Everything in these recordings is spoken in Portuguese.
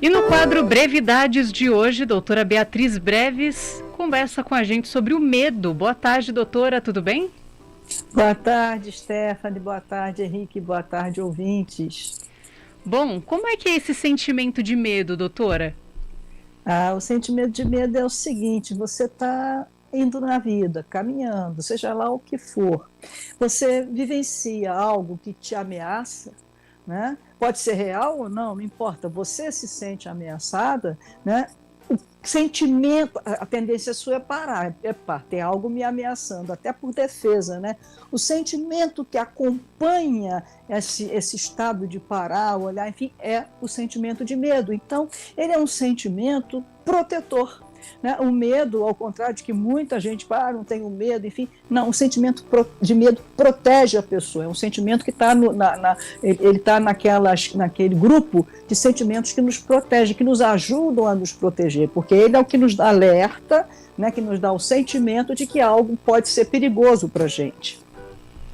E no quadro Brevidades de hoje, doutora Beatriz Breves conversa com a gente sobre o medo. Boa tarde, doutora, tudo bem? Boa tarde, Stephanie. Boa tarde, Henrique. Boa tarde, ouvintes. Bom, como é que é esse sentimento de medo, doutora? O sentimento de medo é o seguinte: você está indo na vida, caminhando, seja lá o que for. Você vivencia algo que te ameaça, né? Pode ser real ou não, não importa. Você se sente ameaçada, né? O sentimento, a tendência sua é parar. Epa, tem algo me ameaçando, até por defesa, né? O sentimento que acompanha esse estado de parar, olhar, enfim, é o sentimento de medo. Então, ele é um sentimento protetor. Né? O medo, ao contrário de que muita gente não tem medo, enfim, não, o sentimento de medo protege a pessoa, é um sentimento que está ele está naquele grupo de sentimentos que nos protege, que nos ajudam a nos proteger, porque ele é o que nos dá alerta, né, que nos dá o sentimento de que algo pode ser perigoso para a gente.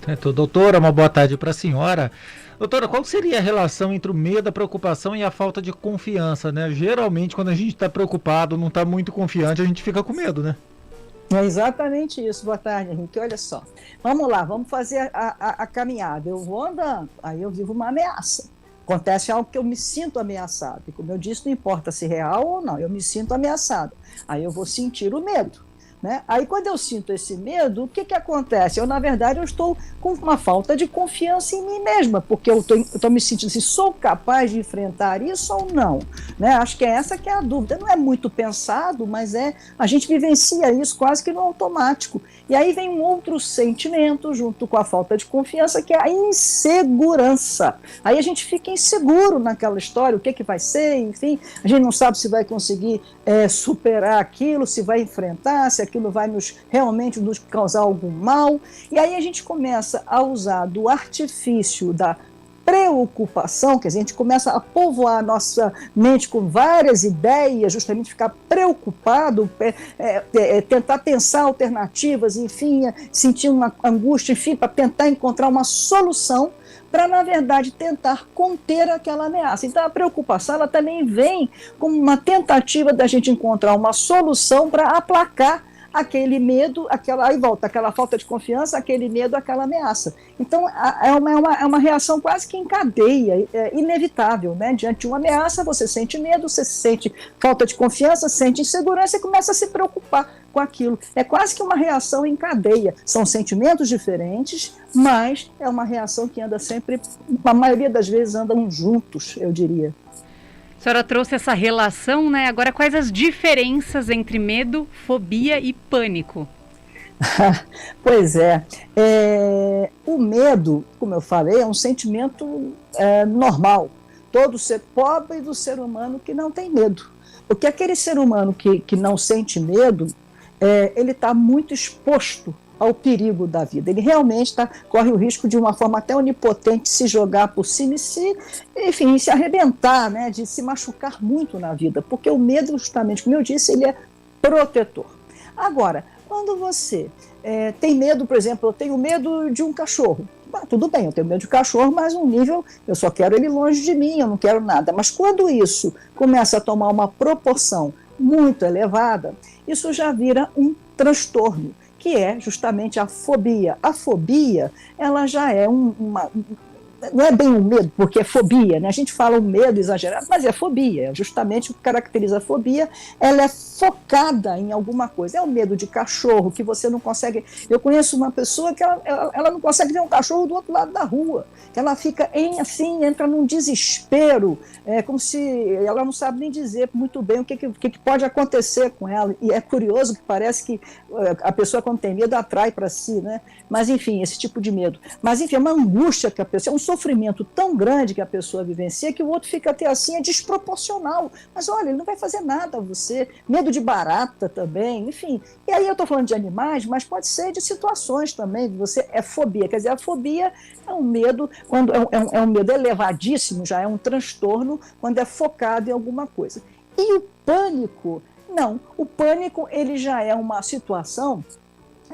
Certo. Doutora, uma boa tarde para a senhora. Doutora, qual seria a relação entre o medo, a preocupação e a falta de confiança, né? Geralmente, quando a gente está preocupado, não está muito confiante, a gente fica com medo, né? É exatamente isso. Boa tarde, Henrique. Olha só. Vamos lá, vamos fazer a caminhada. Eu vou andando, aí eu vivo uma ameaça. Acontece algo que eu me sinto ameaçado. E como eu disse, não importa se real ou não, eu me sinto ameaçado. Aí eu vou sentir o medo. Né? Aí quando eu sinto esse medo, o que acontece? Na verdade, eu estou com uma falta de confiança em mim mesma, porque eu estou me sentindo se sou capaz de enfrentar isso ou não. Né? Acho que essa que é a dúvida. Não é muito pensado, mas a gente vivencia isso quase que no automático. E aí vem um outro sentimento, junto com a falta de confiança, que é a insegurança. Aí a gente fica inseguro naquela história, o que vai ser, enfim, a gente não sabe se vai conseguir superar aquilo, se vai enfrentar, se aquilo vai realmente nos causar algum mal. E aí a gente começa a usar do artifício da preocupação, quer dizer, a gente começa a povoar a nossa mente com várias ideias, justamente ficar preocupado, tentar pensar alternativas, enfim, sentir uma angústia, enfim, para tentar encontrar uma solução para, na verdade, tentar conter aquela ameaça. Então, a preocupação ela também vem como uma tentativa da gente encontrar uma solução para aplacar aquele medo, aí volta aquela falta de confiança, aquele medo, aquela ameaça. Então, é uma reação quase que em cadeia, inevitável, né? Diante de uma ameaça, você sente medo, você sente falta de confiança, sente insegurança e começa a se preocupar com aquilo. É quase que uma reação em cadeia. São sentimentos diferentes, mas é uma reação que anda sempre, a maioria das vezes andam juntos, eu diria. A senhora trouxe essa relação, né? Agora, quais as diferenças entre medo, fobia e pânico? Pois o medo, como eu falei, é um sentimento normal. Todo ser pobre do ser humano que não tem medo. Porque aquele ser humano que não sente medo, ele está muito exposto ao perigo da vida. Ele realmente corre o risco de uma forma até onipotente se jogar por cima e se arrebentar, né, de se machucar muito na vida, porque o medo, justamente, como eu disse, ele é protetor. Agora, quando você tem medo, por exemplo, eu tenho medo de um cachorro. Tudo bem, eu tenho medo de cachorro, mas um nível, eu só quero ele longe de mim, eu não quero nada. Mas quando isso começa a tomar uma proporção muito elevada, isso já vira um transtorno, que é justamente a fobia. A fobia, ela já é não é bem um medo, porque é fobia, né? A gente fala um medo exagerado, mas é fobia, justamente o que caracteriza a fobia, ela é focada em alguma coisa. É o medo de cachorro, que você não consegue... Eu conheço uma pessoa que ela não consegue ver um cachorro do outro lado da rua, que ela fica entra num desespero, como se ela não sabe nem dizer muito bem o que pode acontecer com ela, e é curioso que parece que a pessoa quando tem medo atrai para si, né? Mas enfim, esse tipo de medo. Mas enfim, é uma angústia que a pessoa... É um sofrimento tão grande que a pessoa vivencia que o outro fica até assim, é desproporcional. Mas olha, ele não vai fazer nada a você. Medo de barata também, enfim. E aí eu estou falando de animais, mas pode ser de situações também. Você é fobia. Quer dizer, a fobia é um medo, quando é um medo elevadíssimo, já é um transtorno, quando é focado em alguma coisa. E o pânico, não. O pânico, ele já é uma situação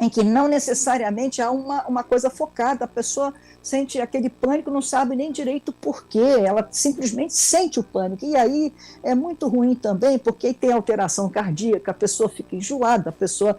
em que não necessariamente há uma coisa focada, a pessoa sente aquele pânico, não sabe nem direito por quê, ela simplesmente sente o pânico, e aí é muito ruim também, porque tem alteração cardíaca, a pessoa fica enjoada, a pessoa,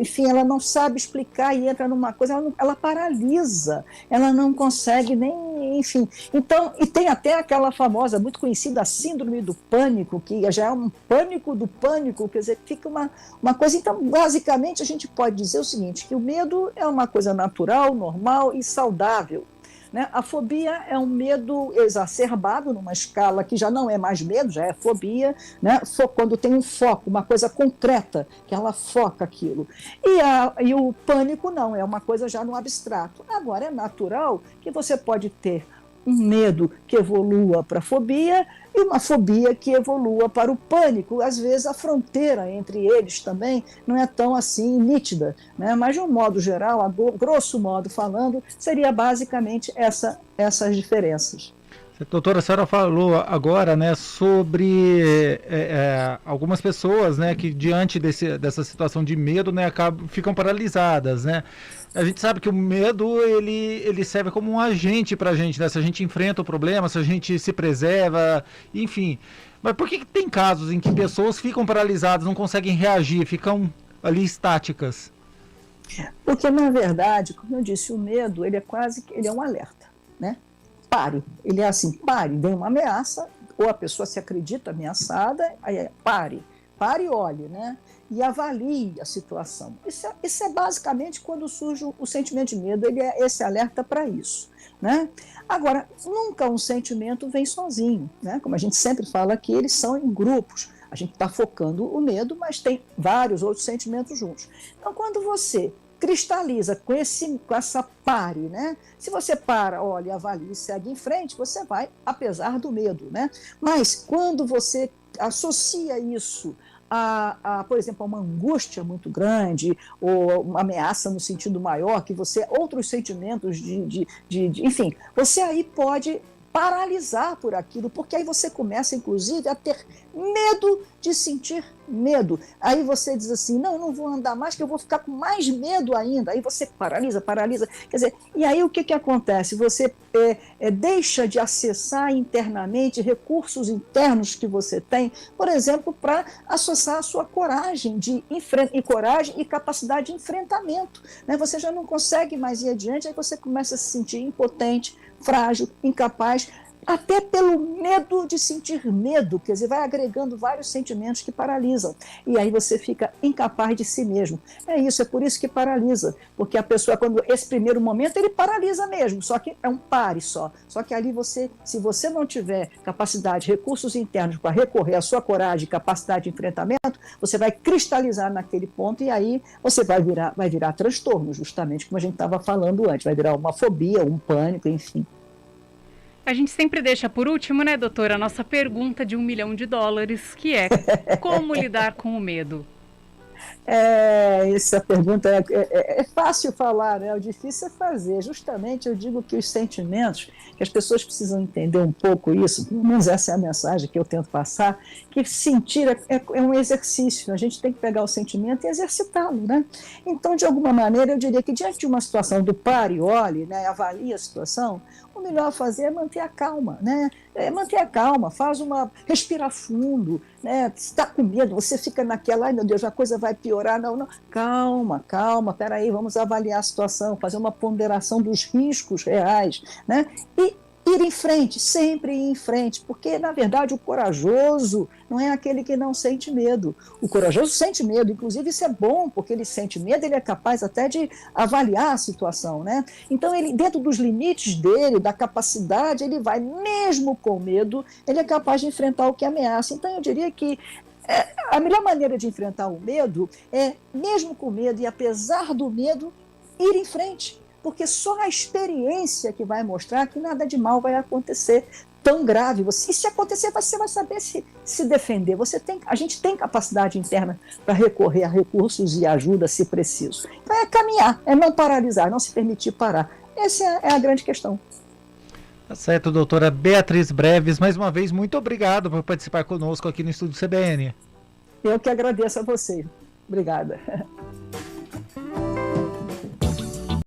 enfim, ela não sabe explicar e entra numa coisa, ela paralisa, ela não consegue nem, enfim. Então, e tem até aquela famosa, muito conhecida, síndrome do pânico, que já é um pânico do pânico, quer dizer, fica uma coisa. Então, basicamente, a gente pode dizer o seguinte, que o medo é uma coisa natural, normal e saudável, né? A fobia é um medo exacerbado, numa escala que já não é mais medo, já é fobia, né? Quando tem um foco, uma coisa concreta, que ela foca aquilo. E o pânico não, é uma coisa já no abstrato. Agora, é natural que você pode ter um medo que evolua para a fobia e uma fobia que evolua para o pânico. Às vezes a fronteira entre eles também não é tão assim nítida, né? Mas de um modo geral, a grosso modo falando, seria basicamente essas diferenças. Doutora, a senhora falou agora, né, sobre algumas pessoas, né, que diante dessa situação de medo, né, ficam paralisadas, né? A gente sabe que o medo, ele serve como um agente para a gente, né? Se a gente enfrenta o problema, se a gente se preserva, enfim. Mas por que tem casos em que pessoas ficam paralisadas, não conseguem reagir, ficam ali estáticas? Porque, na verdade, como eu disse, o medo, ele é um alerta, né? Pare. Ele é assim, pare, vem uma ameaça, ou a pessoa se acredita ameaçada, aí pare e olhe, né? E avalie a situação. Isso é basicamente quando surge o sentimento de medo, ele é esse alerta para isso, né? Agora, nunca um sentimento vem sozinho, né? Como a gente sempre fala aqui, eles são em grupos. A gente está focando o medo, mas tem vários outros sentimentos juntos. Então, quando você cristaliza com essa pare, né? Se você para, olha, avalia e segue em frente, você vai, apesar do medo, né? Mas quando você associa isso por exemplo, a uma angústia muito grande, ou uma ameaça no sentido maior, que outros sentimentos enfim, você aí pode paralisar por aquilo, porque aí você começa, inclusive, a ter medo de sentir medo. Aí você diz assim, não, eu não vou andar mais, que eu vou ficar com mais medo ainda. Aí você paralisa. Quer dizer, e aí o que acontece? Você deixa de acessar internamente recursos internos que você tem, por exemplo, para acessar a sua coragem coragem e capacidade de enfrentamento, né? Você já não consegue mais ir adiante, aí você começa a se sentir impotente, frágil, incapaz, até pelo medo de sentir medo, quer dizer, vai agregando vários sentimentos que paralisam, e aí você fica incapaz de si mesmo. É por isso que paralisa, porque a pessoa, quando esse primeiro momento, ele paralisa mesmo, só que é um pare só que ali se você não tiver capacidade, recursos internos para recorrer à sua coragem, capacidade de enfrentamento, você vai cristalizar naquele ponto, e aí você vai virar transtorno, justamente como a gente estava falando antes, vai virar uma fobia, um pânico, enfim. A gente sempre deixa por último, né, doutora, a nossa pergunta de $1 milhão, que é: como lidar com o medo? Essa pergunta é fácil falar, né? O difícil é fazer. Justamente eu digo que os sentimentos, que as pessoas precisam entender um pouco isso, pelo menos essa é a mensagem que eu tento passar, que sentir é um exercício, a gente tem que pegar o sentimento e exercitá-lo, né? Então, de alguma maneira, eu diria que diante de uma situação do pare, olhe, né, avalie a situação, o melhor a fazer é manter a calma, né? Manter a calma, respira fundo, né? Se está com medo, você fica naquela, ai meu Deus, a coisa vai piorar, não, calma, peraí, vamos avaliar a situação, fazer uma ponderação dos riscos reais, né? E ir em frente, sempre ir em frente, porque, na verdade, o corajoso não é aquele que não sente medo. O corajoso sente medo, inclusive isso é bom, porque ele sente medo, ele é capaz até de avaliar a situação, né? Então, ele, dentro dos limites dele, da capacidade, ele vai, mesmo com medo, ele é capaz de enfrentar o que ameaça. Então, eu diria que a melhor maneira de enfrentar o medo é, mesmo com medo e apesar do medo, ir em frente. Porque só a experiência que vai mostrar que nada de mal vai acontecer tão grave. E se acontecer, você vai saber se defender. A gente tem capacidade interna para recorrer a recursos e ajuda se preciso. Então é caminhar, é não paralisar, não se permitir parar. Essa é a grande questão. Tá certo, doutora Beatriz Breves, mais uma vez, muito obrigado por participar conosco aqui no Estúdio CBN. Eu que agradeço a você. Obrigada.